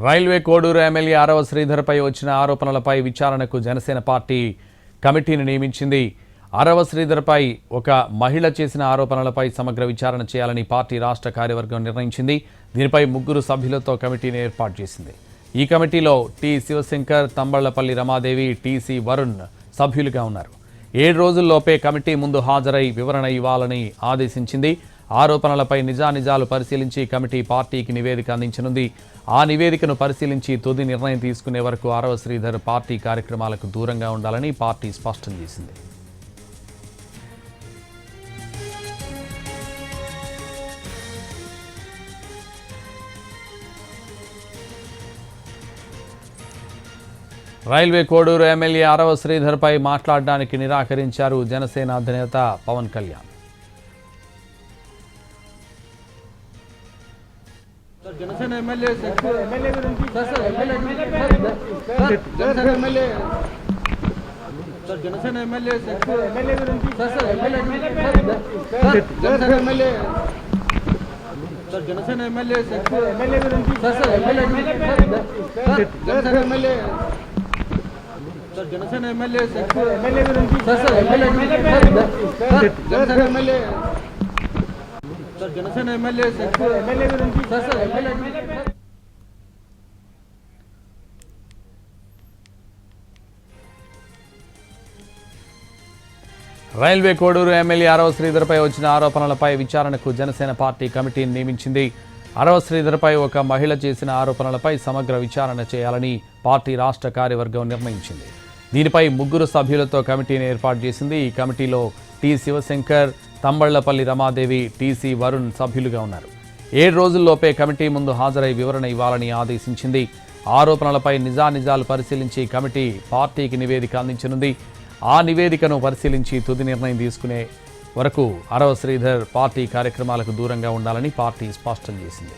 Railway Koduru MLA Arava శ్రీధర్పై వచ్చిన ఆరోపణలపై విచారణకు జనసేన పార్టీ కమిటీని నియమించింది. ఆరవ శ్రీధర్పై ఒక మహిళ చేసిన ఆరోపణలపై సమగ్ర విచారణ చేయాలని పార్టీ రాష్ట్ర కార్యవర్గం నిర్ణయించింది. దీనిపై 3 సభ్యులతో కమిటీని ఏర్పాటు చేసింది. ఈ కమిటీలో టి శివశంకర్, తంబళ్లపల్లి రమాదేవి, టీసీ వరుణ్ సభ్యులుగా ఉన్నారు. 7 రోజుల్లోపే కమిటీ ముందు హాజరై వివరణ ఇవ్వాలని ఆదేశించింది. ఆరోపణలపై నిజానిజాలు పరిశీలించి కమిటీ పార్టీకి నివేదిక అందించనుంది. ఆ నివేదికను పరిశీలించి తుది నిర్ణయం తీసుకునే వరకు ఆరవ శ్రీధర్ పార్టీ కార్యక్రమాలకు దూరంగా ఉండాలని పార్టీ స్పష్టం చేసింది. రైల్వే కోడూరు ఎమ్మెల్యే ఆరవ శ్రీధర్పై మాట్లాడడానికి నిరాకరించారు జనసేన అధినేత పవన్ కళ్యాణ్. जनसेना एमएलए गुరించి sir Janasena MLA Janasena MLA गुరించి sir Janasena MLA Janasena MLA गुరించి sir Janasena MLA Janasena MLA गुరించి sir Janasena MLA Janasena MLA गुరించి sir railway Koduru MLA Arava శ్రీధర్పై వచ్చిన ఆరోపణలపై విచారణకు జనసేన పార్టీ కమిటీని నియమించింది. ఆరవ శ్రీధర్పై ఒక మహిళ చేసిన ఆరోపణలపై సమగ్ర విచారణ చేయాలని పార్టీ రాష్ట్ర కార్యవర్గం నిర్ణయించింది. దీనిపై 3 సభ్యులతో కమిటీని ఏర్పాటు చేసింది. ఈ కమిటీలో టి శివశంకర్, తంబళ్లపల్లి రమాదేవి, టీసీ వరుణ్ సభ్యులుగా ఉన్నారు. 7 రోజుల్లోపే కమిటీ ముందు హాజరై వివరణ ఇవ్వాలని ఆదేశించింది. ఆరోపణలపై నిజానిజాలు పరిశీలించి కమిటీ పార్టీకి నివేదిక అందించనుంది. ఆ నివేదికను పరిశీలించి తుది నిర్ణయం తీసుకునే వరకు ఆరవ శ్రీధర్ పార్టీ కార్యక్రమాలకు దూరంగా ఉండాలని పార్టీ స్పష్టం చేసింది.